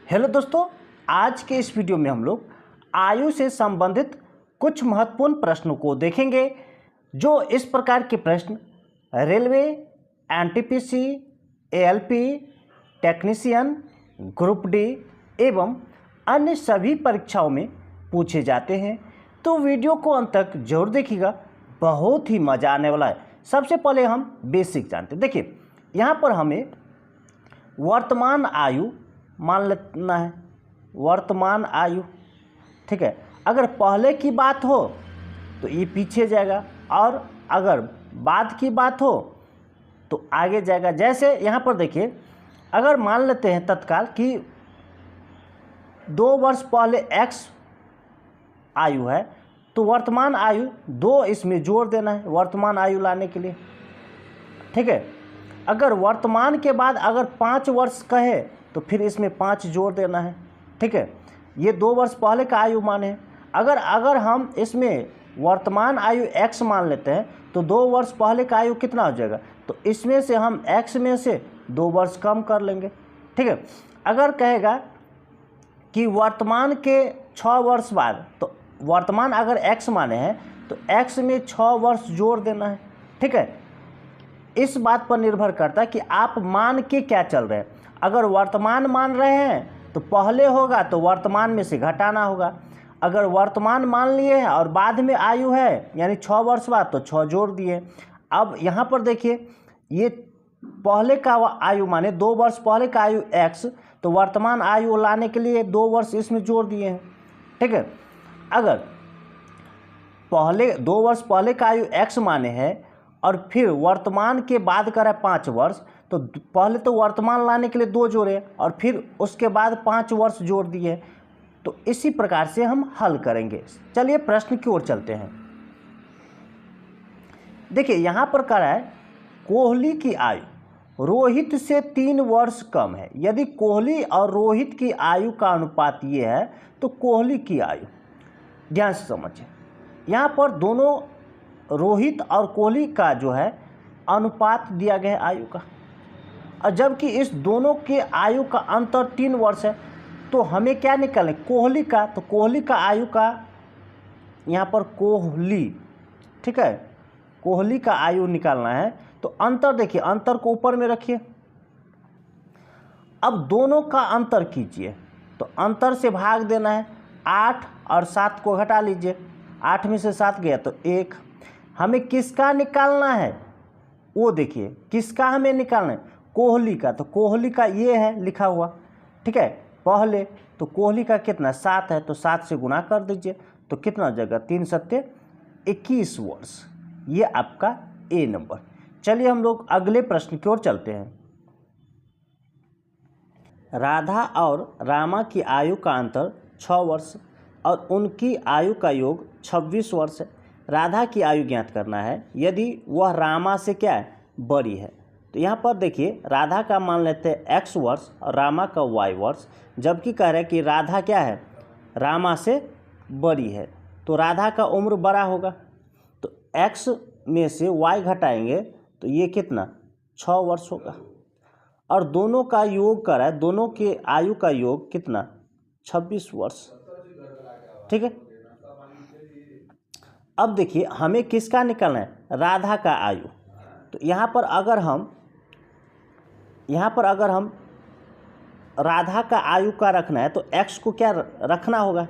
Hello दोस्तों, आज के इस वीडियो में हम लोग आयु से संबंधित कुछ महत्वपूर्ण प्रश्नों को देखेंगे। जो इस प्रकार के प्रश्न railway, NTPC, ALP, technician, group D एवं अन्य सभी परीक्षाओं में पूछे जाते हैं। तो वीडियो को अंत तक जरूर देखिएगा, बहुत ही मज़ा आने वाला है। सबसे पहले हम बेसिक जानते हैं। देखिए, यहाँ पर हमें वर्तमान आयु मान लेना है, वर्तमान आयु, ठीक है। अगर पहले की बात हो तो ये पीछे जाएगा और अगर बाद की बात हो तो आगे जाएगा। जैसे यहाँ पर देखिए, अगर मान लेते हैं तत्काल कि 2 वर्ष पहले x आयु है तो वर्तमान आयु 2 इसमें जोड़ देना है वर्तमान आयु लाने के लिए, ठीक है। अगर वर्तमान के बाद अगर 5 वर्ष कहे तो फिर इसमें 5 जोड़ देना है, ठीक है। ये 2 वर्ष पहले का आयु माने हैं। अगर हम इसमें वर्तमान आयु x मान लेते हैं तो 2 वर्ष पहले का आयु कितना हो जाएगा, तो इसमें से हम x में से 2 वर्ष कम कर लेंगे, ठीक है। अगर कहेगा कि वर्तमान के 6 वर्ष बाद, तो वर्तमान अगर x माने हैं तो x में 6 वर्ष जोड़ देना है, ठीक है। इस बात पर निर्भर करता है कि आप मान के क्या चल रहे हैं। अगर वर्तमान मान रहे हैं तो पहले होगा तो वर्तमान में से घटाना होगा। अगर वर्तमान मान लिए हैं और बाद में आयु है यानी 6 वर्ष बाद तो 6 जोड़ दिए। अब यहाँ पर देखिए, ये पहले का आयु माने 2 वर्ष पहले का आयु x, तो वर्तमान आयु लाने के लिए 2 वर्ष इसमें जोड़ दिए हैं, ठीक है। अगर पहले 2 वर्ष पहले का आयु x माने हैं और फिर वर्तमान के बाद करें 5 वर्ष, तो पहले तो वर्तमान लाने के लिए 2 जोड़े और फिर उसके बाद 5 वर्ष जोड़ दिए। तो इसी प्रकार से हम हल करेंगे। चलिए प्रश्न की ओर चलते हैं। देखिए, यहाँ पर कह रहा है कोहली की आयु रोहित से 3 वर्ष कम है। यदि कोहली और रोहित की आयु का अनुपात ये है तो कोहली की आयु, ध्यान से समझिए, यहाँ पर दोनों रोहित और कोहली का जो है अनुपात दिया गया है आयु का, और जबकि इस दोनों के आयु का अंतर 3 वर्ष है, तो हमें क्या निकालना है कोहली का। तो कोहली का आयु का, यहाँ पर कोहली, ठीक है, कोहली का आयु निकालना है। तो अंतर देखिए, अंतर को ऊपर में रखिए। अब दोनों का अंतर कीजिए, तो अंतर से भाग देना है। 8 और 7 को घटा लीजिए, 8 में से 7 गया तो 1। हमें किसका निकालना है वो देखिए, किसका हमें निकालना है कोहली का। तो कोहली का ये है लिखा हुआ, ठीक है, पहले। तो कोहली का कितना 7 है, तो 7 से गुना कर दीजिए, तो कितना हो जाएगा 3 सत्ते 21 वर्ष। ये आपका ए नंबर। चलिए हम लोग अगले प्रश्न की ओर चलते हैं। राधा और रामा की आयु का अंतर 6 वर्ष और उनकी आयु का योग 26 वर्ष है। राधा की आयु ज्ञात करना है यदि वह रामा से क्या है बड़ी है। तो यहाँ पर देखिए, राधा का मान लेते हैं x वर्ष और रामा का y वर्ष, जबकि कह रहे हैं कि राधा क्या है रामा से बड़ी है, तो राधा का उम्र बड़ा होगा। तो x में से y घटाएंगे तो ये कितना 6 वर्ष होगा, और दोनों का योग कर रहा है, दोनों के आयु का योग कितना 26 वर्ष, ठीक है। अब देखिए, हमें किसका निकालना है राधा का आयु। तो यहाँ पर अगर हम राधा का आयु का रखना है तो x को क्या रखना होगा,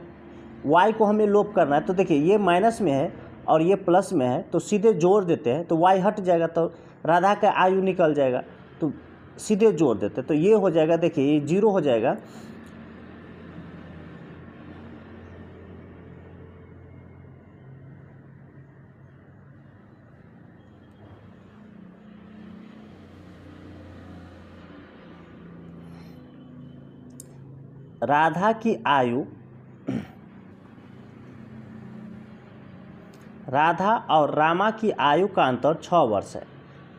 y को हमें लोप करना है। तो देखिए, ये माइनस में है और ये प्लस में है, तो सीधे जोड़ देते हैं, तो y हट जाएगा तो राधा का आयु निकल जाएगा, तो सीधे जोड़ देते हैं, तो ये हो जाएगा, देखिए ये 0 हो जाएगा। राधा और रामा की आयु का अंतर 6 वर्ष है,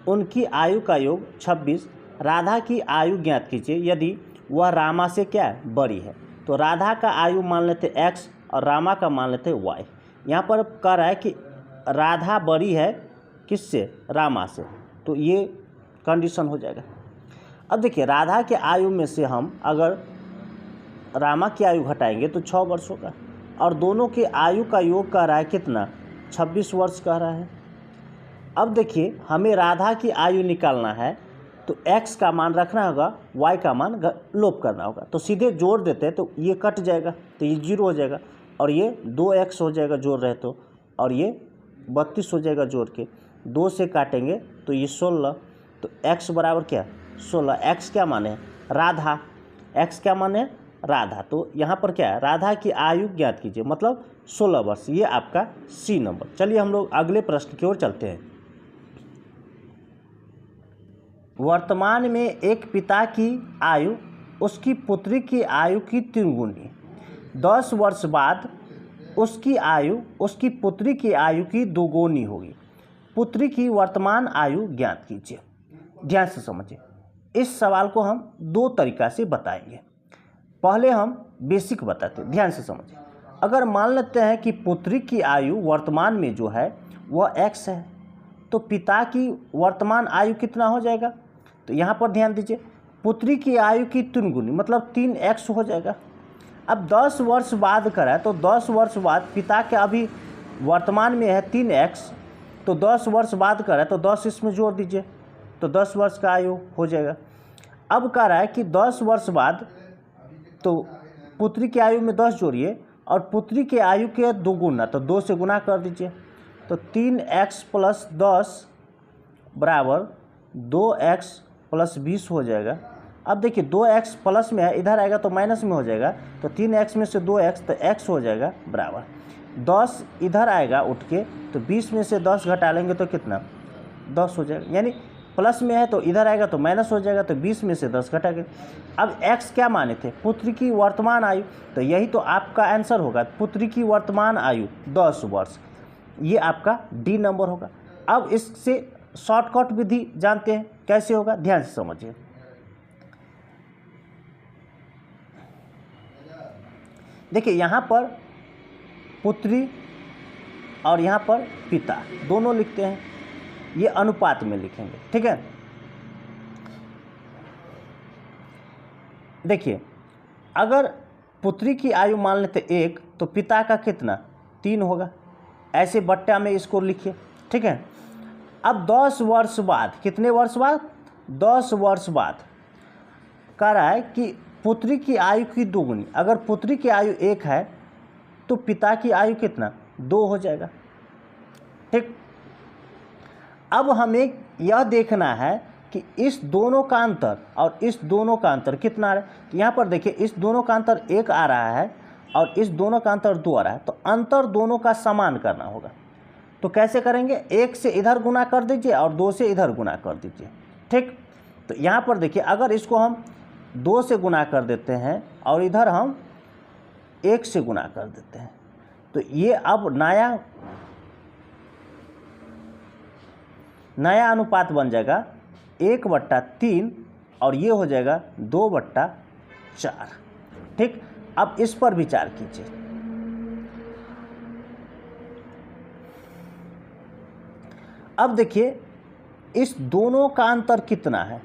उनकी आयु का योग 26। राधा की आयु ज्ञात कीजिए यदि वह रामा से क्या है बड़ी है। तो राधा का आयु मान लेते x और रामा का मान लेते y। यहाँ पर कह रहा है कि राधा बड़ी है किससे रामा से, तो ये कंडीशन हो जाएगा। अब देखिए, राधा के आयु में से हम अगर रामा की आयु घटाएंगे तो 6 वर्ष होगा, और दोनों की आयु का योग कह रहा है कितना, 26 वर्ष कह रहा है। अब देखिए हमें राधा की आयु निकालना है, तो x का मान रखना होगा, y का मान लोप करना होगा। तो सीधे जोड़ देते हैं तो ये कट जाएगा, तो ये 0 हो जाएगा, और ये 2x हो जाएगा जोड़ रहे तो, और ये 32 हो जाएगा जोड़ के, 2 से काटेंगे तो ये 16। तो x बराबर क्या, 16। x क्या मान है, राधा। x क्या मान है, राधा। तो यहाँ पर क्या है, राधा की आयु ज्ञात कीजिए, मतलब 16 वर्ष। ये आपका सी नंबर। चलिए हम लोग अगले प्रश्न की ओर चलते हैं। वर्तमान में एक पिता की आयु उसकी पुत्री की आयु की 3 गुनी, 10 वर्ष बाद उसकी आयु उसकी पुत्री की आयु की 2 गुनी होगी। पुत्री की वर्तमान आयु ज्ञात कीजिए। ध्यान से समझिए, इस सवाल को हम 2 तरीक़ा से बताएंगे। पहले हम बेसिक बताते हैं, ध्यान से समझिए। अगर मान लेते हैं कि पुत्री की आयु वर्तमान में जो है वह x है, तो पिता की वर्तमान आयु कितना हो जाएगा, तो यहाँ पर ध्यान दीजिए, पुत्री की आयु की 3 गुनी मतलब 3x हो जाएगा। अब 10 वर्ष बाद करा तो 10 वर्ष बाद पिता के अभी वर्तमान में है 3x, तो 10 वर्ष बाद करा तो 10 इसमें जोड़ दीजिए, तो 10 वर्ष का आयु हो जाएगा। अब कह रहा है कि 10 वर्ष बाद, तो पुत्री की आयु में 10 जोड़िए और पुत्री की आयु के 2 गुना, तो 2 से गुना कर दीजिए, तो 3x + 10 बराबर 2x + 20 हो जाएगा। अब देखिए 2x प्लस में है, इधर आएगा तो माइनस में हो जाएगा, तो 3x में से 2x, तो x हो जाएगा बराबर 10, इधर आएगा उठ के, तो 20 में से 10 घटा लेंगे तो कितना, 10 हो जाएगा। यानी प्लस में है तो इधर आएगा तो माइनस हो जाएगा, तो 20 में से 10 घटा के। अब x क्या माने थे, पुत्री की वर्तमान आयु, तो यही तो आपका आंसर होगा, पुत्री की वर्तमान आयु 10 वर्ष। ये आपका डी नंबर होगा। अब इससे शॉर्टकट विधि जानते हैं कैसे होगा, ध्यान से समझिए। देखिए यहाँ पर पुत्री और यहाँ पर पिता दोनों लिखते हैं, ये अनुपात में लिखेंगे, ठीक है। देखिए अगर पुत्री की आयु मान लेते 1, तो पिता का कितना 3 होगा, ऐसे बट्टा में इसको लिखिए, ठीक है। अब 10 वर्ष बाद, कितने वर्ष बाद, 10 वर्ष बाद कह रहा है कि पुत्री की आयु की 2 गुनी। अगर पुत्री की आयु 1 है तो पिता की आयु कितना 2 हो जाएगा, ठीक। अब हमें यह देखना है कि इस दोनों का अंतर और इस दोनों का अंतर कितना है। तो यहाँ पर देखिए इस दोनों का अंतर 1 आ रहा है और इस दोनों का अंतर 2 आ रहा है, तो अंतर दोनों का समान करना होगा। तो कैसे करेंगे, 1 से इधर गुना कर दीजिए और 2 से इधर गुना कर दीजिए, ठीक। तो यहाँ पर देखिए अगर इसको हम 2 से गुना कर देते हैं और इधर हम 1 से गुना कर देते हैं, तो ये अब नया अनुपात बन जाएगा 1/3 और ये हो जाएगा 2/4, ठीक। अब इस पर विचार कीजिए। अब देखिए इस दोनों का अंतर कितना है,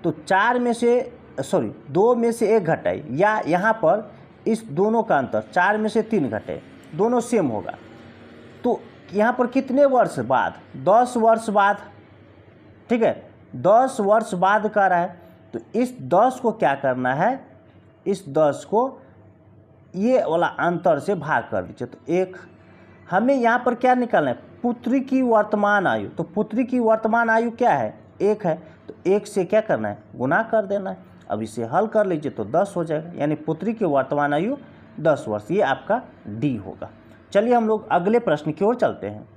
तो 2 में से 1 घटाई, या यहाँ पर इस दोनों का अंतर 4 में से 3 घटे, दोनों सेम होगा। तो यहाँ पर कितने वर्ष बाद, 10 वर्ष बाद, ठीक है, 10 वर्ष बाद का रहा है, तो इस 10 को क्या करना है, इस 10 को ये वाला अंतर से भाग कर दीजिए, तो 1। हमें यहाँ पर क्या निकालना है, पुत्री की वर्तमान आयु, तो पुत्री की वर्तमान आयु क्या है 1 है, तो 1 से क्या करना है, गुना कर देना है। अब इसे हल कर लीजिए तो 10 हो जाएगा, यानी पुत्री की वर्तमान आयु 10 वर्ष। ये आपका डी होगा। चलिए हम लोग अगले प्रश्न की ओर चलते हैं।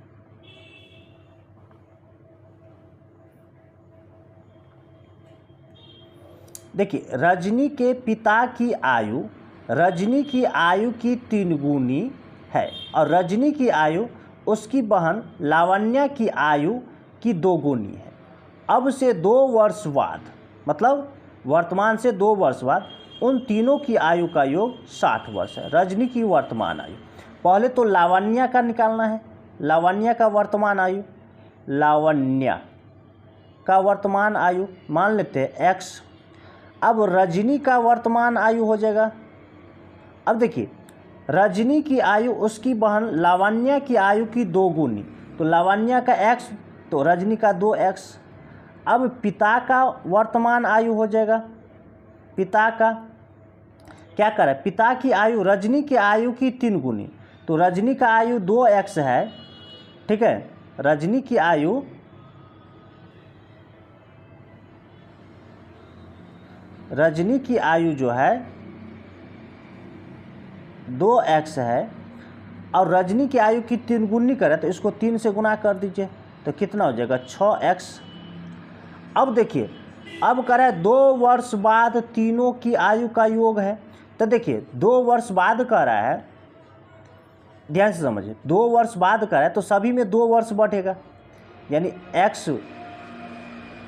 देखिए रजनी के पिता की आयु रजनी की आयु की 3 गुनी है और रजनी की आयु उसकी बहन लावण्या की आयु की 2 गुनी है। अब से 2 वर्ष बाद, मतलब वर्तमान से 2 वर्ष बाद, उन तीनों की आयु का योग 60 वर्ष है। रजनी की वर्तमान आयु, पहले तो लावण्या का निकालना है, लावण्या का वर्तमान आयु, लावण्या का वर्तमान आयु मान लेते हैं x। अब रजनी का वर्तमान आयु हो जाएगा अब देखिए रजनी की आयु उसकी बहन लावण्या की आयु की 2 गुनी, तो लावण्या का x तो रजनी का 2x। अब पिता का वर्तमान आयु हो जाएगा, पिता का क्या करे, पिता की आयु रजनी की आयु की 3 गुनी, तो रजनी का आयु 2x है, ठीक है। रजनी की आयु जो है 2x है और रजनी की आयु की 3 गुनी करे तो इसको 3 से गुना कर दीजिए तो कितना हो जाएगा 6x। अब देखिए अब करे 2 वर्ष बाद तीनों की आयु का योग है, तो देखिए 2 वर्ष बाद कर रहा है, ध्यान से समझिए 2 वर्ष बाद कर रहा है तो सभी में 2 वर्ष बढ़ेगा, यानी x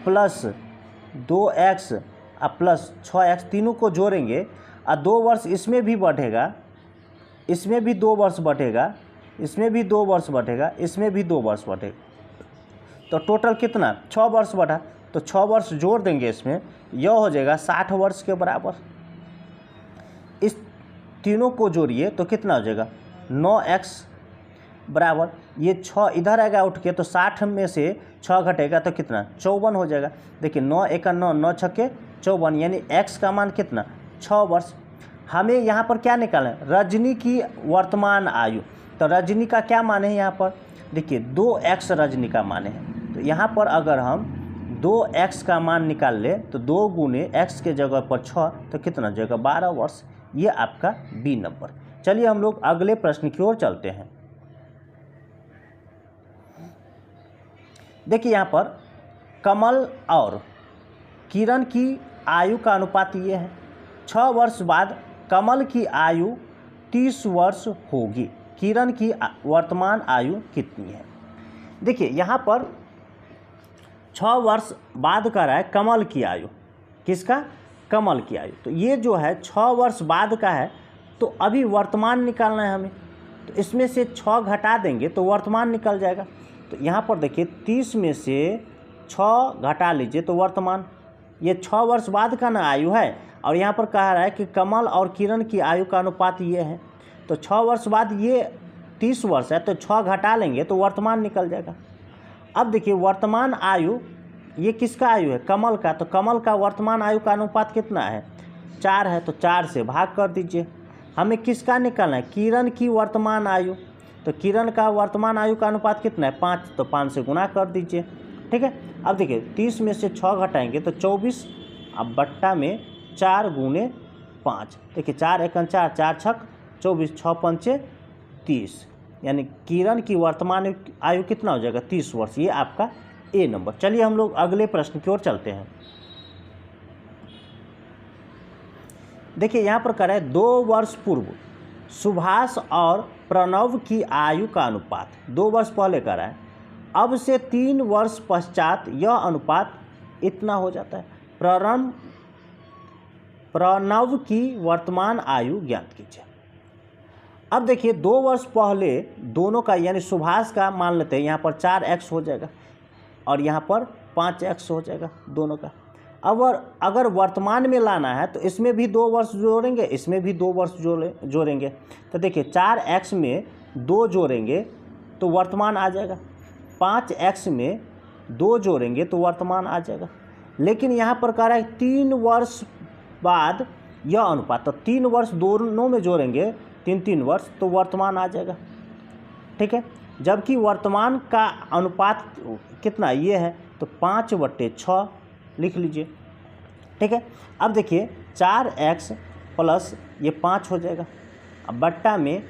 प्लस 2x और प्लस 6x तीनों को जोड़ेंगे और 2 वर्ष इसमें भी बढ़ेगा, इसमें भी 2 वर्ष बढ़ेगा, इसमें भी 2 वर्ष बढ़ेगा, इसमें भी 2 वर्ष बढ़ेगा, तो टोटल कितना 6 वर्ष बढ़ा, तो 6 वर्ष जोड़ देंगे इसमें, यह हो जाएगा 60 वर्ष के बराबर। इस तीनों को जोड़िए तो कितना हो जाएगा 9x बराबर, ये 6 इधर आएगा उठ के तो 60 में से 6 घटेगा तो कितना 54 हो जाएगा। देखिए 9 एका 9, 9 छक्के 54, यानी x का मान कितना 6 वर्ष। हमें यहाँ पर क्या निकालना है, रजनी की वर्तमान आयु, तो रजनी का क्या मान है यहाँ पर, देखिए 2x रजनी का मान है, तो यहाँ पर अगर हम 2x का मान निकाल ले तो 2 गुने x के जगह पर 6 तो कितना जाएगा 12 वर्ष, ये आपका बी नंबर। चलिए हम लोग अगले प्रश्न की ओर चलते हैं। देखिए यहाँ पर कमल और किरण की आयु का अनुपात ये है, 6 वर्ष बाद कमल की आयु 30 वर्ष होगी, किरण की वर्तमान आयु कितनी है। देखिए यहाँ पर 6 वर्ष बाद का रहा है कमल की आयु, किसका कमल की आयु, तो ये जो है 6 वर्ष बाद का है, तो अभी वर्तमान निकालना है हमें, तो इसमें से 6 घटा देंगे तो वर्तमान निकल जाएगा। तो यहाँ पर देखिए 30 में से 6 घटा लीजिए तो वर्तमान, ये 6 वर्ष बाद का ना आयु है, और यहाँ पर कहा रहा है कि कमल और किरण की आयु का अनुपात ये है, तो 6 वर्ष बाद ये 30 वर्ष है तो 6 घटा लेंगे तो वर्तमान निकल जाएगा। अब देखिए वर्तमान आयु ये किसका आयु है, कमल का, तो कमल का वर्तमान आयु का अनुपात कितना है 4 है, तो 4 से भाग कर दीजिए। हमें किसका निकालना है, किरण की वर्तमान आयु, तो किरण का वर्तमान आयु का अनुपात कितना है 5, तो 5 से गुना कर दीजिए, ठीक है। अब देखिए 30 में से 6 घटाएंगे तो 24, अब बट्टा में 4 गुने 5, देखिए 4 एकन 4, 4 छक 24, 6 पंचे 30, यानी किरण की वर्तमान आयु कितना हो जाएगा 30 वर्ष, ये आपका ए नंबर। चलिए हम लोग अगले प्रश्न की ओर चलते हैं। देखिए यहाँ पर करें 2 वर्ष पूर्व सुभाष और प्रणव की आयु का अनुपात, 2 वर्ष पहले करा है, अब से 3 वर्ष पश्चात यह अनुपात इतना हो जाता है। प्रणव की वर्तमान आयु ज्ञात कीजिए। अब देखिए 2 वर्ष पहले दोनों का यानी सुभाष का मान लेते हैं, यहाँ पर 4x हो जाएगा और यहाँ पर 5x हो जाएगा दोनों का। अब अगर वर्तमान में लाना है तो इसमें भी 2 वर्ष जोड़ेंगे, इसमें भी 2 वर्ष जोड़ेंगे, तो देखिए 4x में 2 जोड़ेंगे तो वर्तमान आ जाएगा, 5x में 2 जोड़ेंगे तो वर्तमान आ जाएगा। लेकिन यहाँ पर कह रहा है 3 वर्ष बाद यह अनुपात, तो 3 वर्ष दोनों में जोड़ेंगे 3 वर्ष तो वर्तमान आ जाएगा, ठीक है। जबकि वर्तमान का अनुपात कितना ये है तो 5/6 लिख लीजिए, ठीक है। अब देखिए 4x प्लस ये 5 हो जाएगा, अब बट्टा में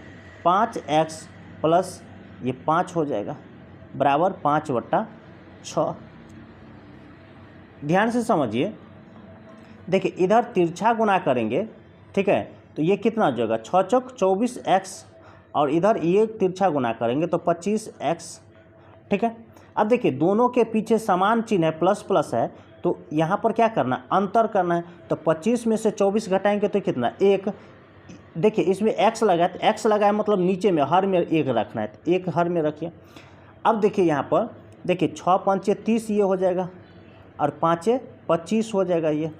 5x प्लस ये 5 हो जाएगा बराबर 5/6। ध्यान से समझिए, देखिए इधर तिरछा गुना करेंगे, ठीक है, तो ये कितना हो जाएगा 6 चौक 24x और इधर ये तिरछा गुना करेंगे तो 25x, ठीक है। अब देखिए दोनों के पीछे समान चिन्ह है, प्लस प्लस है, तो यहाँ पर क्या करना है अंतर करना है, तो 25 में से 24 घटाएंगे तो कितना 1, देखिए इसमें x लगाए तो x लगाए मतलब नीचे में हर में 1 रखना है, तो 1 हर में रखिए। अब देखिए यहाँ पर देखिए 6 पंचे 30 ये हो जाएगा और 5 25 हो जाएगा ये।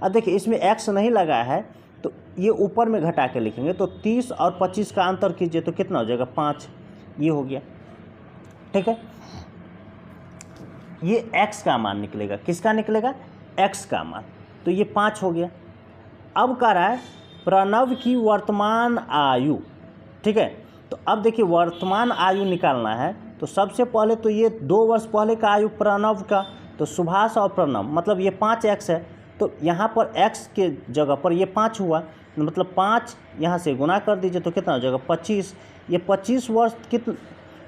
अब देखिए इसमें x नहीं लगा है तो ये ऊपर में घटा के लिखेंगे तो 30 और 25 का अंतर कीजिए तो कितना हो जाएगा 5, ये हो गया। ठीक है, ये x का मान निकलेगा, किसका निकलेगा, x का मान, तो ये 5 हो गया। अब कह रहा है प्रणव की वर्तमान आयु। ठीक है, तो अब देखिए वर्तमान आयु निकालना है तो सबसे पहले तो ये 2 वर्ष पहले का आयु प्रणव का, तो सुभाष और प्रणव मतलब ये 5x है, तो यहाँ पर x के जगह पर ये 5 हुआ, मतलब 5 यहाँ से गुना कर दीजिए तो कितना हो जाएगा 25। ये 25 वर्ष कितना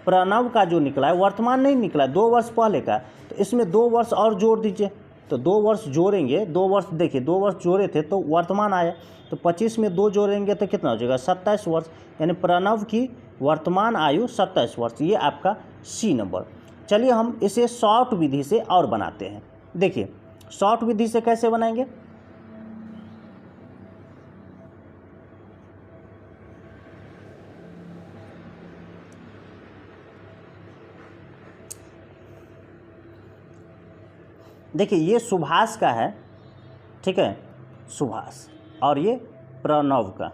प्रणव का जो निकला है, वर्तमान नहीं निकला, 2 वर्ष पहले का, तो इसमें 2 वर्ष और जोड़ दीजिए, तो 2 वर्ष जोड़ेंगे, 2 वर्ष देखिए 2 वर्ष जोड़े थे तो वर्तमान आया, तो 25 में 2 जोड़ेंगे तो कितना हो जाएगा 27 वर्ष, यानी प्रणव की वर्तमान आयु 27 वर्ष, ये आपका सी नंबर। चलिए हम इसे शॉर्ट विधि से और बनाते हैं। देखिए शॉर्ट विधि से कैसे बनाएंगे, देखिए ये सुभाष का है, ठीक है, सुभाष, और ये प्रणव का।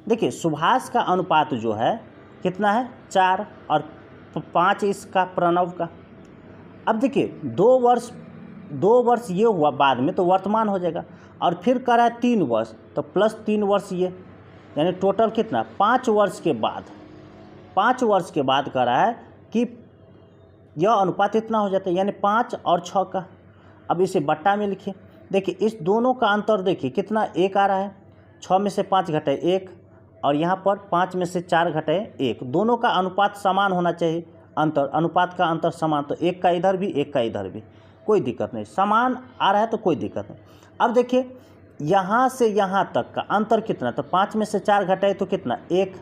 देखिए सुभाष का अनुपात जो है कितना है 4 और 5 इसका प्रणव का। अब देखिए 2 वर्ष ये हुआ बाद में तो वर्तमान हो जाएगा, और फिर कर रहा है 3 वर्ष तो प्लस 3 वर्ष ये, यानी टोटल कितना 5 वर्ष के बाद, 5 वर्ष के बाद कर रहा है कि यह अनुपात इतना हो जाता है, यानी 5 और 6 का। अब इसे बट्टा में लिखिए, देखिए इस दोनों का अंतर देखिए कितना 1 आ रहा है, 6 में से 5 घटाए 1, और यहाँ पर 5 में से 4 घटाए 1, दोनों का अनुपात समान होना चाहिए, अनुपात का अंतर समान, तो 1 का इधर भी 1 का इधर भी, कोई दिक्कत नहीं, समान आ रहा है तो कोई दिक्कत नहीं। अब देखिए यहाँ से यहाँ तक का अंतर कितना, तो 5 में से 4 घटाए तो कितना 1,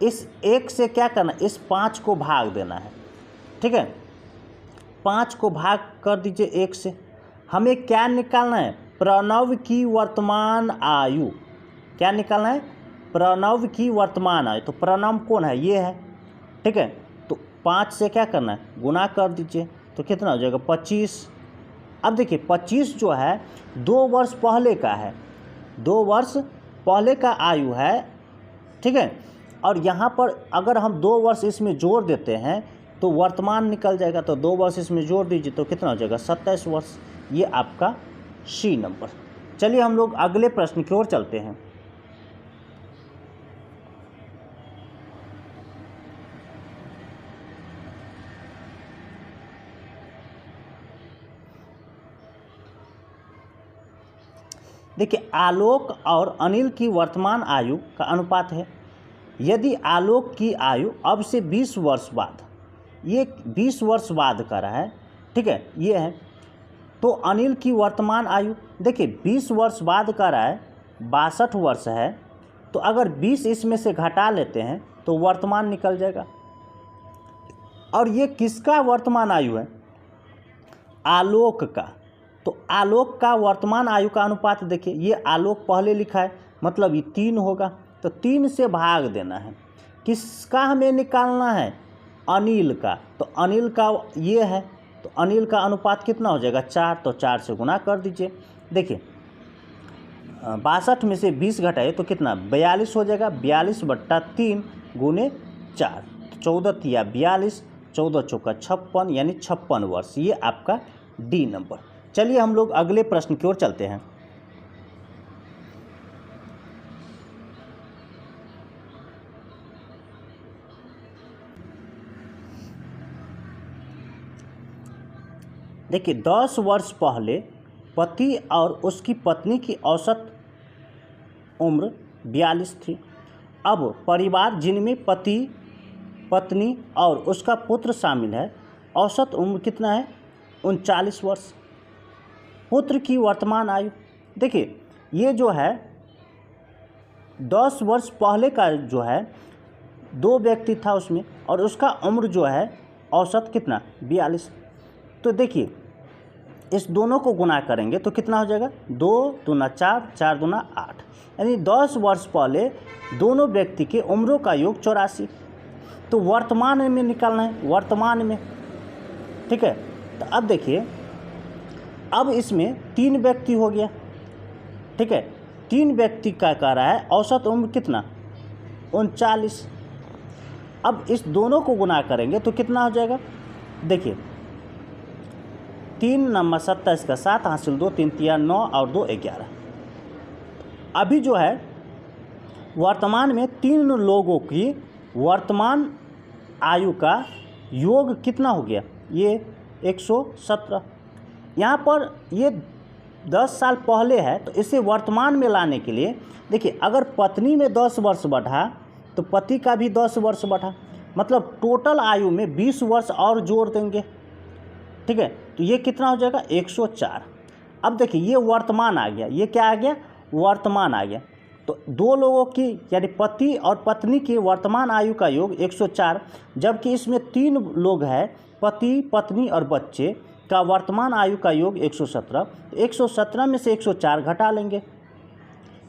इस 1 से क्या करना, इस 5 को भाग देना है। ठीक है, 5 को भाग कर दीजिए 1 से, हमें क्या निकालना है, प्रणव की वर्तमान आयु, क्या निकालना है, प्रणव की वर्तमान आयु, तो प्रणव कौन है, ये है। ठीक है, तो 5 से क्या करना है, गुना कर दीजिए तो कितना हो जाएगा 25। अब देखिए 25 जो है 2 वर्ष पहले का है, 2 वर्ष पहले का आयु है। ठीक है, और यहाँ पर अगर हम 2 वर्ष इसमें जोड़ देते हैं तो वर्तमान निकल जाएगा, तो 2 वर्ष इसमें जोड़ दीजिए तो कितना हो जाएगा 27 वर्ष, ये आपका सी नंबर। चलिए हम लोग अगले प्रश्न की ओर चलते हैं। देखिए आलोक और अनिल की वर्तमान आयु का अनुपात है। यदि आलोक की आयु अब से 20 वर्ष बाद, ये 20 वर्ष बाद का रहा है, ठीक है, ये है, तो अनिल की वर्तमान आयु देखिए 20 वर्ष बाद का रहा है 62 वर्ष है, तो अगर 20 इसमें से घटा लेते हैं तो वर्तमान निकल जाएगा। और ये किसका वर्तमान आयु है, आलोक का, तो आलोक का वर्तमान आयु का अनुपात देखिए, ये आलोक पहले लिखा है मतलब ये 3 होगा, तो 3 से भाग देना है, किसका हमें निकालना है, अनिल का, तो अनिल का ये है, तो अनिल का अनुपात कितना हो जाएगा 4, तो 4 से गुना कर दीजिए। देखिए 62 में से 20 घटाए तो कितना 42 हो जाएगा, 42/3 गुने 4, तो 14 या 42, 14 चौका 56, यानी 56 वर्ष, ये आपका डी नंबर। चलिए हम लोग अगले प्रश्न की ओर चलते हैं। देखिए 10 वर्ष पहले पति और उसकी पत्नी की औसत उम्र 42 थी। अब परिवार जिनमें पति, पत्नी और उसका पुत्र शामिल है, औसत उम्र कितना है 39 वर्ष। पुत्र की वर्तमान आयु, देखिए ये जो है 10 वर्ष पहले का जो है 2 व्यक्ति था उसमें, और उसका उम्र जो है औसत कितना 42। तो देखिए इस दोनों को गुना करेंगे तो कितना हो जाएगा 2 दूना 4, 4 दूना 8, यानी 10 वर्ष पहले दोनों व्यक्ति के उम्रों का योग 84। तो वर्तमान में निकालना है, वर्तमान में, ठीक है। तो अब देखिए अब इसमें 3 व्यक्ति हो गया, ठीक है, 3 व्यक्ति का कह रहा है औसत उम्र कितना 39। अब इस दोनों को गुना करेंगे तो कितना हो जाएगा, देखिए 3 नंबर 27 का 7 हासिल 2 3 3 9 और 2 11। अभी जो है वर्तमान में 3 लोगों की वर्तमान आयु का योग कितना हो गया, ये 117। यहाँ पर ये 10 साल पहले है, तो इसे वर्तमान में लाने के लिए देखिए अगर पत्नी में 10 वर्ष बढ़ा तो पति का भी 10 वर्ष बढ़ा, मतलब टोटल आयु में 20 वर्ष और जोड़ देंगे। ठीक है, तो ये कितना हो जाएगा 104। अब देखिए ये वर्तमान आ गया, ये क्या आ गया वर्तमान आ गया। तो 2 लोगों की यानी पति और पत्नी की वर्तमान आयु का योग 104, जबकि इसमें 3 लोग हैं पति पत्नी और बच्चे का वर्तमान आयु का योग 117। 117 में से 104 घटा लेंगे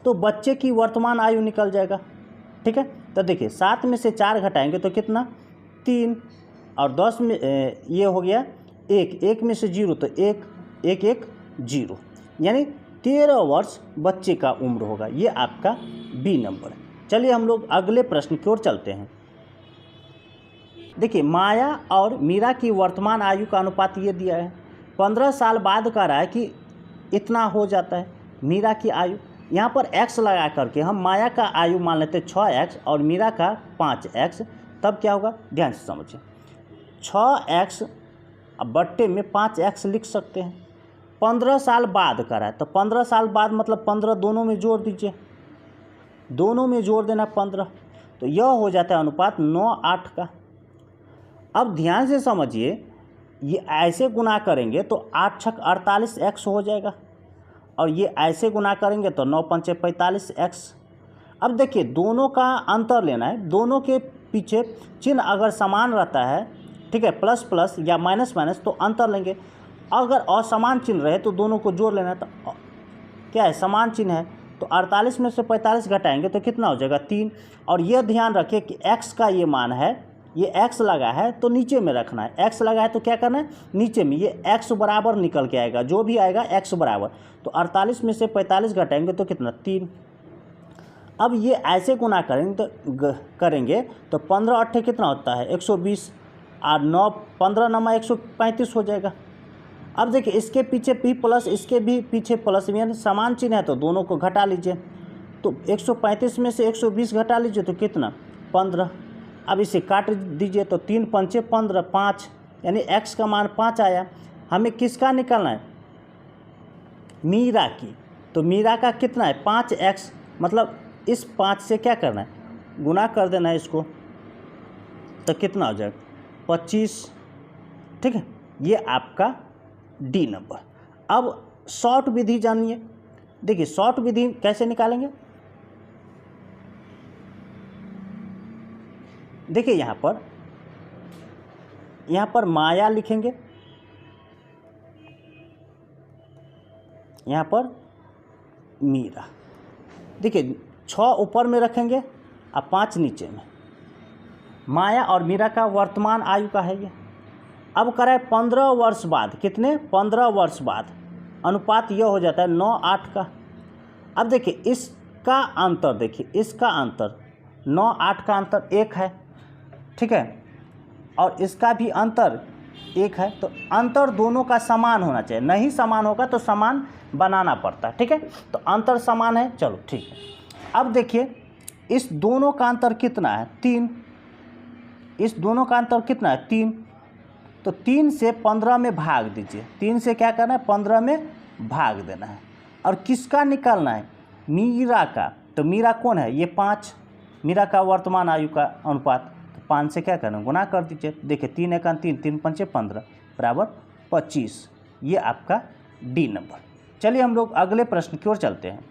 तो बच्चे की वर्तमान आयु निकल जाएगा। ठीक है, तो देखिए 7 में से 4 घटाएंगे तो कितना 3 और 10 में ये हो गया 1 में से 0 तो 1 0, यानी 13 वर्ष बच्चे का उम्र होगा। ये आपका बी नंबर है। चलिए हम लोग अगले प्रश्न की ओर चलते हैं। देखिए माया और मीरा की वर्तमान आयु का अनुपात ये दिया है। 15 साल बाद का रहा है कि इतना हो जाता है मीरा की आयु। यहाँ पर x लगा करके हम माया का आयु मान लेते हैं 6x और मीरा का 5x, तब क्या होगा ध्यान से समझिए। 6x बट्टे में 5x लिख सकते हैं। 15 साल बाद का रहा है तो 15 साल बाद मतलब 15 दोनों में जोड़ दीजिए, दोनों में जोड़ देना 15, तो यह हो जाता है अनुपात 9:8 का। अब ध्यान से समझिए, ये ऐसे गुना करेंगे तो 8 छक 48x हो जाएगा और ये ऐसे गुना करेंगे तो 9 पंचे 45x। अब देखिए दोनों का अंतर लेना है, दोनों के पीछे चिन्ह अगर समान रहता है, ठीक है, प्लस प्लस या माइनस माइनस, तो अंतर लेंगे। अगर असमान चिन्ह रहे तो दोनों को जोड़ लेना है। तो क्या है समान चिन्ह है तो 48 में से 45 घटाएंगे तो कितना हो जाएगा 3। और यह ध्यान रखिए कि x का ये मान है, ये x लगा है तो नीचे में रखना है, x लगा है तो क्या करना है नीचे में, ये x बराबर निकल के आएगा, जो भी आएगा x बराबर। तो 48 में से 45 घटाएंगे तो कितना 3। अब ये ऐसे गुना करेंगे तो 15 8 कितना होता है 120 और 9 15 नमा 135 हो जाएगा। अब देखिए इसके पीछे भी प्लस, इसके भी पीछे प्लस, यानी समान चिन्ह है तो दोनों को घटा लीजिए। तो 135 में से 120 घटा लीजिए तो कितना 15। अब इसे काट दीजिए तो 3 पंचे 15 5, यानी x का मान 5 आया। हमें किसका निकालना है मीरा की, तो मीरा का कितना है 5x, मतलब इस 5 से क्या करना है गुना कर देना है इसको, तो कितना हो जाएगा 25। ठीक है, ये आपका डी नंबर। अब शॉर्ट विधि जानिए। देखिए शॉर्ट विधि कैसे निकालेंगे, देखिए यहाँ पर माया लिखेंगे, यहाँ पर मीरा। देखिए 6 ऊपर में रखेंगे और 5 नीचे में। माया और मीरा का वर्तमान आयु का है ये। अब करें 15 वर्ष बाद, कितने 15 वर्ष बाद, अनुपात यह हो जाता है 9:8 का। अब देखिए इसका अंतर, देखिए इसका अंतर 9:8 का अंतर 1 है, ठीक है, और इसका भी अंतर 1 है। तो अंतर दोनों का समान होना चाहिए, नहीं समान होगा तो समान बनाना पड़ता है। ठीक है, तो अंतर समान है, चलो ठीक है। अब देखिए इस दोनों का अंतर कितना है 3, इस दोनों का अंतर कितना है 3, तो 3 से 15 में भाग दीजिए। 3 से क्या करना है 15 में भाग देना है। और किसका निकालना है मीरा का, तो मीरा कौन है ये 5, मीरा का वर्तमान आयु का अनुपात। तो 5 से क्या करना है गुना कर दीजिए। देखिए 3 1 3 3 5 15 बराबर 25। ये आपका डी नंबर। चलिए हम लोग अगले प्रश्न की ओर चलते हैं।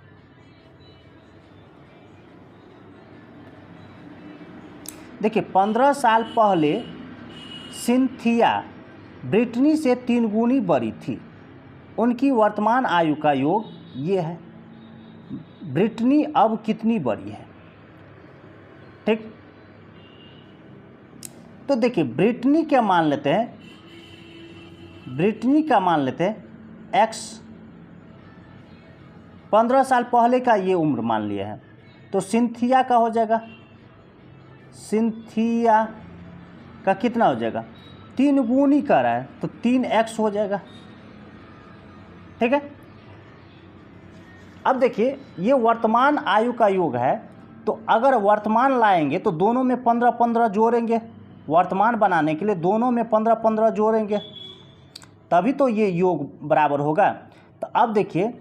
देखिए 15 साल पहले सिंथिया ब्रिटनी से 3 गुनी बड़ी थी, उनकी वर्तमान आयु का योग ये है। ब्रिटनी अब कितनी बड़ी है, ठीक। तो देखिए ब्रिटनी क्या मान लेते हैं, ब्रिटनी का मान लेते हैं x 15 साल पहले का ये उम्र मान लिया है, तो सिंथिया का हो जाएगा, सिंथिया का कितना हो जाएगा, 3 गुनी कर रहा है तो 3x हो जाएगा। ठीक है। अब देखिए ये वर्तमान आयु का योग है, तो अगर वर्तमान लाएंगे तो दोनों में 15-15 जोड़ेंगे, वर्तमान बनाने के लिए दोनों में 15-15 जोड़ेंगे, तभी तो ये योग बराबर होगा। तो अब देखिए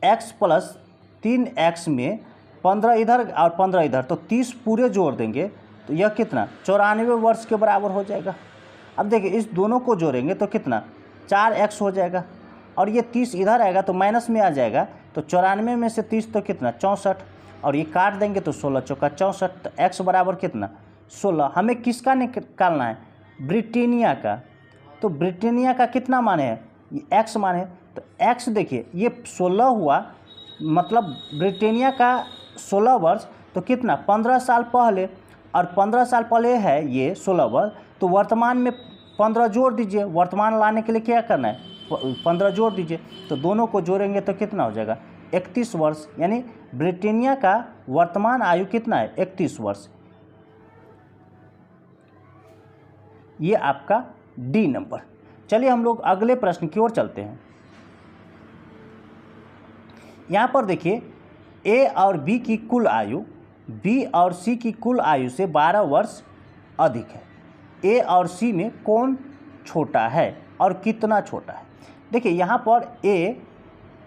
x प्लस 3x में 15 इधर और 15 इधर, तो 30 पूरे जोड़ देंगे तो यह कितना 94 वर्ष के बराबर हो जाएगा। अब देखिए इस दोनों को जोड़ेंगे तो कितना 4x हो जाएगा, और ये 30 इधर आएगा तो माइनस में आ जाएगा, तो 94 में से 30 तो कितना 64, और ये काट देंगे तो 16 चौका 64, तो x बराबर कितना 16। हमें किसका निकालना है, ब्रिटानिया का। तो ब्रिटानिया का कितना माने है, ये x माने है, तो x देखिए ये 16 हुआ, मतलब ब्रिटानिया का 16 वर्ष, तो कितना 15 साल पहले, और 15 साल पहले है ये 16 वर्ष, तो वर्तमान में 15 जोड़ दीजिए, वर्तमान लाने के लिए क्या करना है 15 जोड़ दीजिए, तो दोनों को जोड़ेंगे तो कितना हो जाएगा 31 वर्ष, यानी ब्रिटानिया का वर्तमान आयु कितना है 31 वर्ष। ये आपका डी नंबर। चलिए हम लोग अगले प्रश्न की ओर चलते हैं। यहाँ पर देखिए ए और बी की कुल आयु बी और सी की कुल आयु से 12 वर्ष अधिक है। ए और सी में कौन छोटा है और कितना छोटा है। देखिए यहाँ पर ए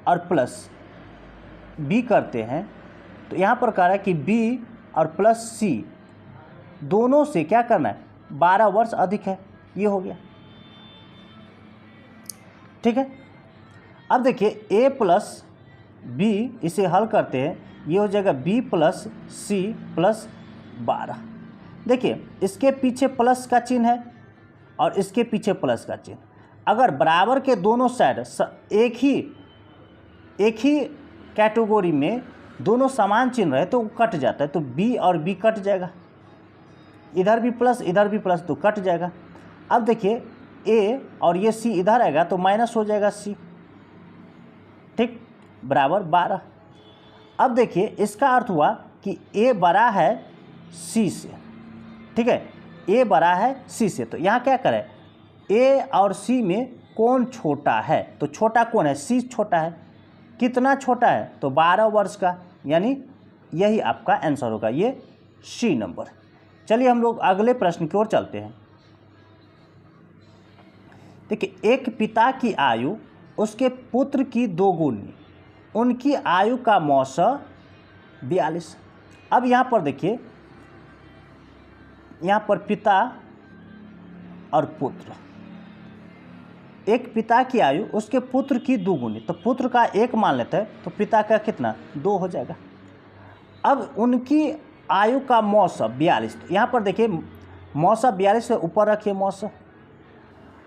और प्लस बी करते हैं, तो यहाँ पर कह रहा है कि बी और प्लस सी दोनों से क्या करना है 12 वर्ष अधिक है, ये हो गया। ठीक है। अब देखिए ए प्लस बी, इसे हल करते हैं, ये हो जाएगा बी प्लस सी प्लस 12। देखिए इसके पीछे प्लस का चिन्ह है और इसके पीछे प्लस का चिन्ह, अगर बराबर के दोनों साइड एक ही कैटेगरी में दोनों समान चिन्ह रहे तो कट जाता है, तो बी और बी कट जाएगा, इधर भी प्लस इधर भी प्लस, तो कट जाएगा। अब देखिए ए और ये सी इधर आएगा तो माइनस हो जाएगा सी, ठीक, बराबर 12। अब देखिए इसका अर्थ हुआ कि ए बड़ा है सी से, ठीक है, ए बड़ा है सी से, तो यहाँ क्या करें ए और सी में कौन छोटा है, तो छोटा कौन है, सी छोटा है। कितना छोटा है, तो 12 वर्ष का, यानी यही आपका आंसर होगा, ये सी नंबर। चलिए हम लोग अगले प्रश्न की ओर चलते हैं। देखिए एक पिता की आयु उसके पुत्र की 2 गुनी, उनकी आयु का मौसा 42। अब यहाँ पर देखिए, यहाँ पर पिता और पुत्र, एक पिता की आयु उसके पुत्र की 2 गुनी, तो पुत्र का 1 मान लेते हैं तो पिता का कितना 2 हो जाएगा। अब उनकी आयु का मौसा 42, तो यहाँ पर देखिए मौसा 42 से ऊपर रखिए मौसा।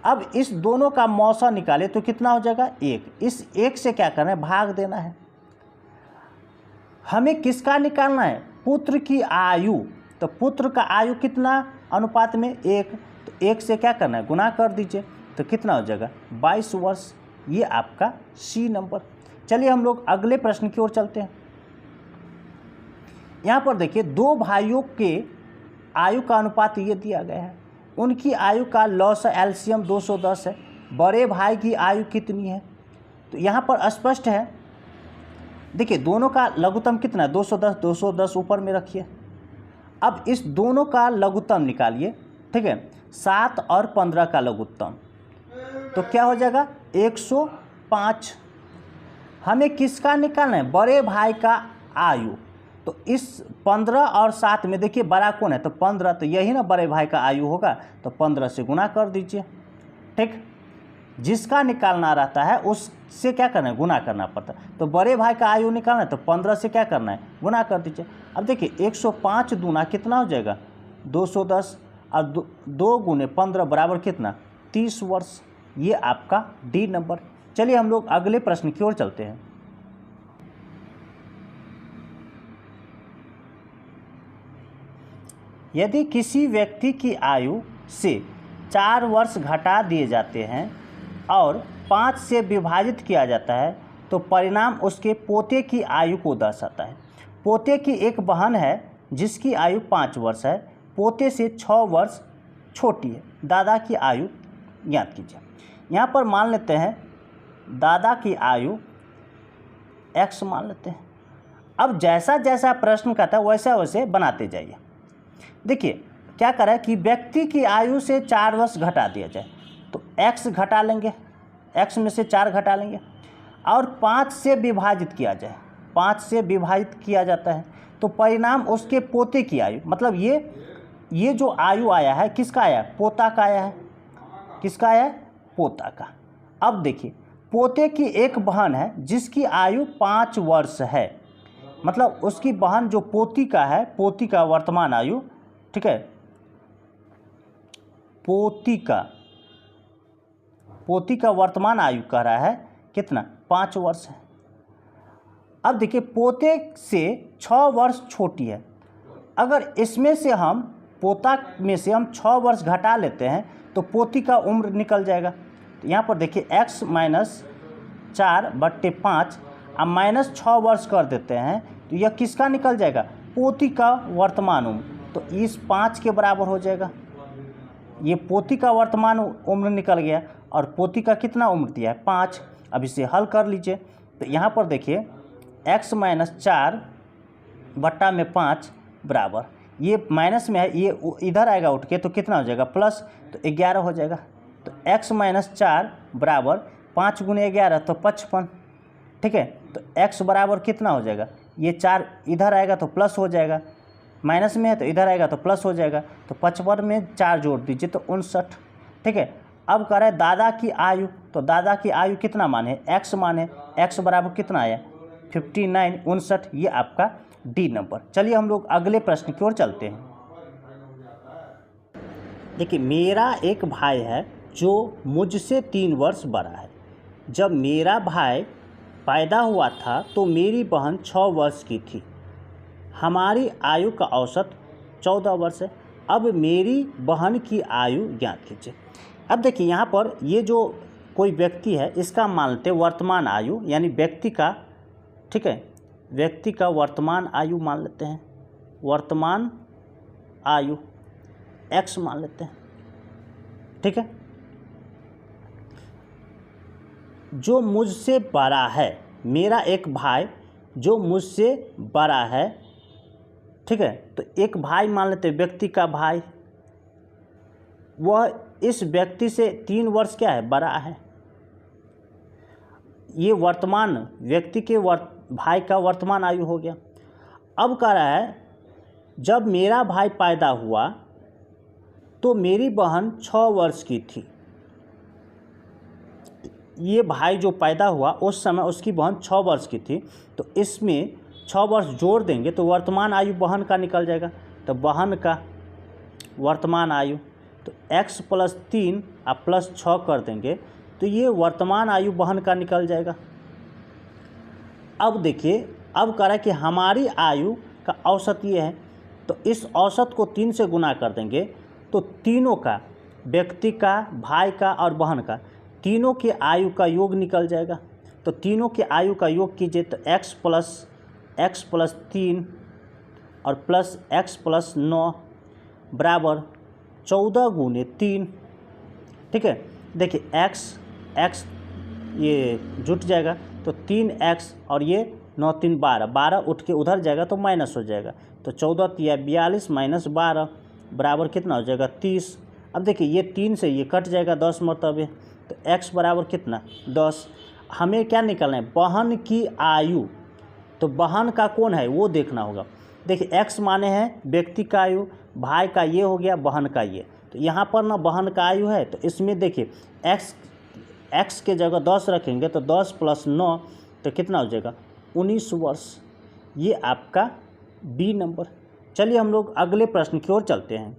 अब इस दोनों का मौसा निकाले तो कितना हो जाएगा 1, इस 1 से क्या करना है भाग देना है। हमें किसका निकालना है, पुत्र की आयु, तो पुत्र का आयु कितना अनुपात में 1, तो 1 से क्या करना है गुना कर दीजिए, तो कितना हो जाएगा 22 वर्ष। ये आपका सी नंबर। चलिए हम लोग अगले प्रश्न की ओर चलते हैं। यहाँ पर देखिए 2 भाइयों के आयु का अनुपात ये दिया गया है, उनकी आयु का लॉस एलसीएम 210 है, बड़े भाई की आयु कितनी है, तो यहाँ पर स्पष्ट है। देखिए दोनों का लघुत्तम कितना है 210, 210 ऊपर में रखिए। अब इस दोनों का लघुत्तम निकालिए, ठीक है, 7 और 15 का लघुत्तम, तो क्या हो जाएगा 105। हमें किसका निकालना है, बड़े भाई का आयु, तो इस 15 और 7 में देखिए बड़ा कौन है, तो 15, तो यही ना बड़े भाई का आयु होगा, तो 15 से गुना कर दीजिए, ठीक। जिसका निकालना रहता है उससे क्या करना है गुना करना पड़ता है, तो बड़े भाई का आयु निकालना है तो 15 से क्या करना है गुना कर दीजिए। अब देखिए 105 दूना कितना हो जाएगा 210, और 2 गुने 15 बराबर कितना 30 वर्ष। ये आपका डी नंबर। चलिए हम लोग अगले प्रश्न की ओर चलते हैं। यदि किसी व्यक्ति की आयु से 4 वर्ष घटा दिए जाते हैं और 5 से विभाजित किया जाता है तो परिणाम उसके पोते की आयु को दर्शाता है। पोते की एक बहन है जिसकी आयु 5 वर्ष है, पोते से 6 वर्ष छोटी है। दादा की आयु ज्ञात कीजिए। यहाँ पर मान लेते हैं दादा की आयु x मान लेते हैं। अब जैसा जैसा प्रश्न कहता है वैसा वैसे बनाते जाइए। देखिए क्या करें कि व्यक्ति की आयु से 4 वर्ष घटा दिया जाए, तो x घटा लेंगे, x में से 4 घटा लेंगे और 5 से विभाजित किया जाए, 5 से विभाजित किया जाता है तो परिणाम उसके पोते की आयु, मतलब ये जो आयु आया है किसका आया, पोता का आया है। किसका आया है, पोता का। अब देखिए पोते की एक बहन है जिसकी आयु 5 वर्ष है, मतलब उसकी बहन जो पोती का है, पोती का वर्तमान आयु, ठीक है, पोती का वर्तमान आयु कह रहा है कितना, 5 वर्ष है। अब देखिए पोते से 6 वर्ष छोटी है, अगर इसमें से हम पोता में से हम 6 वर्ष घटा लेते हैं तो पोती का उम्र निकल जाएगा। तो यहाँ पर देखिए x माइनस 4/5 अब माइनस 6 वर्ष कर देते हैं तो यह किसका निकल जाएगा, पोती का वर्तमान उम्र। तो इस 5 के बराबर हो जाएगा। ये पोती का वर्तमान उम्र निकल गया और पोती का कितना उम्र दिया है, 5। अब इसे हल कर लीजिए। तो यहाँ पर देखिए x माइनस 4/5 बराबर, ये माइनस में है, ये इधर आएगा उठ के तो कितना हो जाएगा, प्लस, तो 11 हो जाएगा। तो x माइनस 4 बराबर 5 गुने 11 तो 55, ठीक है। तो x बराबर कितना हो जाएगा, ये 4 इधर आएगा तो प्लस हो जाएगा, माइनस में है तो इधर आएगा तो प्लस हो जाएगा। तो 55 में 4 जोड़ दीजिए तो 59, ठीक है। अब कह रहा है दादा की आयु, तो दादा की आयु कितना माने, x माने, x बराबर कितना आया, 59, 59, ये आपका डी नंबर। चलिए हम लोग अगले प्रश्न की ओर चलते हैं। देखिए मेरा एक भाई है जो मुझसे 3 वर्ष बड़ा है। जब मेरा भाई पैदा हुआ था तो मेरी बहन 6 वर्ष की थी। हमारी आयु का औसत 14 वर्ष है। अब मेरी बहन की आयु ज्ञात कीजिए। अब देखिए यहाँ पर ये जो कोई व्यक्ति है इसका मान लेते हैं वर्तमान आयु, यानी व्यक्ति का, ठीक है, व्यक्ति का वर्तमान आयु मान लेते हैं, वर्तमान आयु x मान लेते हैं, ठीक है। जो मुझसे बड़ा है, मेरा एक भाई जो मुझसे बड़ा है, ठीक है, तो एक भाई मान लेते हैं, व्यक्ति का भाई, वह इस व्यक्ति से 3 वर्ष क्या है, बड़ा है। ये वर्तमान व्यक्ति के भाई का वर्तमान आयु हो गया। अब कह रहा है जब मेरा भाई पैदा हुआ तो मेरी बहन 6 वर्ष की थी। ये भाई जो पैदा हुआ उस समय उसकी बहन 6 वर्ष की थी, तो इसमें 6 वर्ष जोड़ देंगे तो वर्तमान आयु बहन का निकल जाएगा। तो बहन का वर्तमान आयु, तो x + 3 और +6 कर देंगे तो ये वर्तमान आयु बहन का निकल जाएगा। अब देखिए अब कह रहा है कि हमारी आयु का औसत ये है, तो इस औसत को 3 से गुना कर देंगे तो तीनों का, व्यक्ति का, भाई का और बहन का, तीनों की आयु का योग निकल जाएगा। तो तीनों की आयु का योग कीजिए तो x + 3 और +x + 9 बराबर 14 गुने 3, ठीक है। देखिए x ये जुट जाएगा तो 3x और ये 9 3 12, 12 उठ के उधर जाएगा तो माइनस हो जाएगा। तो 14 × 42 - 12 बराबर कितना हो जाएगा, 30। अब देखिए ये 3 से ये कट जाएगा 10 मरतबे, तो x बराबर कितना, 10। हमें क्या निकालना है, बहन की आयु। तो बहन का कौन है वो देखना होगा। देखिए x माने हैं व्यक्ति का आयु, भाई का ये हो गया, बहन का ये। तो यहाँ पर ना बहन का आयु है, तो इसमें देखिए x के जगह 10 रखेंगे तो 10 + 9 तो कितना हो जाएगा, 19 वर्ष। ये आपका बी नंबर। चलिए हम लोग अगले प्रश्न की ओर चलते हैं।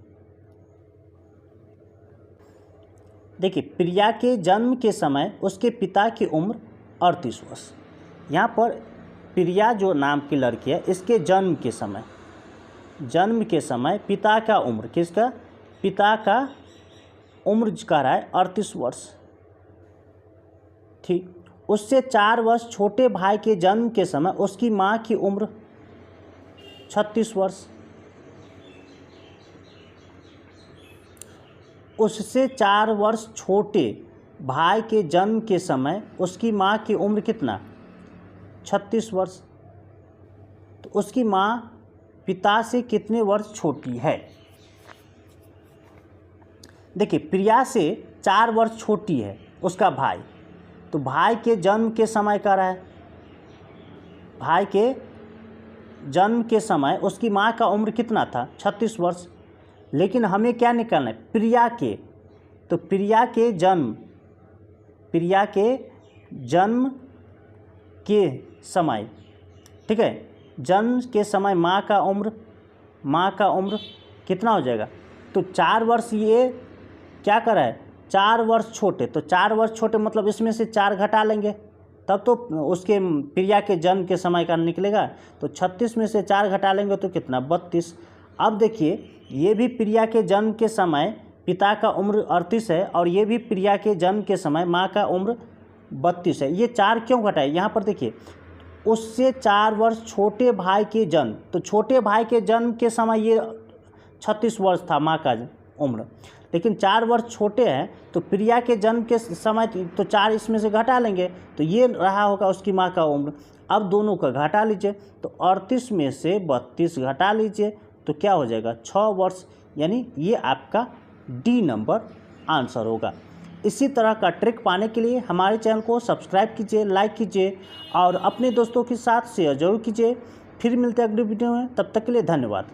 देखिए प्रिया के जन्म के समय उसके पिता की उम्र 38 वर्ष। यहाँ पर प्रिया जो नाम की लड़की है इसके जन्म के समय पिता का उम्र, किसका, पिता का उम्र कह रहा है 38 वर्ष, ठीक। उससे 4 वर्ष छोटे भाई के जन्म के समय उसकी माँ की उम्र 36 वर्ष। उससे 4 वर्ष छोटे भाई के जन्म के समय उसकी माँ की उम्र कितना? 36 वर्ष। तो उसकी माँ पिता से कितने वर्ष छोटी है? देखिए, प्रिया से 4 वर्ष छोटी है उसका भाई, तो भाई के जन्म के समय का रहा है, भाई के जन्म के समय उसकी माँ का उम्र कितना था? 36 वर्ष। लेकिन हमें क्या निकालना है? प्रिया के। तो प्रिया के जन्म के समय, ठीक है, जन्म के समय माँ का उम्र कितना हो जाएगा? तो 4 वर्ष ये क्या कर रहा है? 4 वर्ष छोटे, तो 4 वर्ष छोटे मतलब इसमें से 4 घटा लेंगे तब तो उसके प्रिया के जन्म के समय का निकलेगा। तो 36 में से 4 घटा लेंगे तो कितना? 32। अब देखिए, ये भी प्रिया के जन्म के समय पिता का उम्र 38 है और ये भी प्रिया के जन्म के समय माँ का उम्र 32 है। ये 4 क्यों घटाए? यहाँ पर देखिए, उससे 4 वर्ष छोटे भाई के जन्म, तो छोटे भाई के जन्म के समय ये 36 वर्ष था माँ का उम्र, लेकिन 4 वर्ष छोटे हैं तो प्रिया के जन्म के समय तो 4 इसमें से घटा लेंगे तो ये रहा होगा उसकी माँ का उम्र। अब दोनों का घटा लीजिए, तो 38 में से 32 घटा लीजिए तो क्या हो जाएगा? 6 वर्ष। यानी ये आपका डी नंबर आंसर होगा। इसी तरह का ट्रिक पाने के लिए हमारे चैनल को सब्सक्राइब कीजिए, लाइक कीजिए और अपने दोस्तों के साथ शेयर जरूर कीजिए। फिर मिलते हैं अगली वीडियो में, तब तक के लिए धन्यवाद।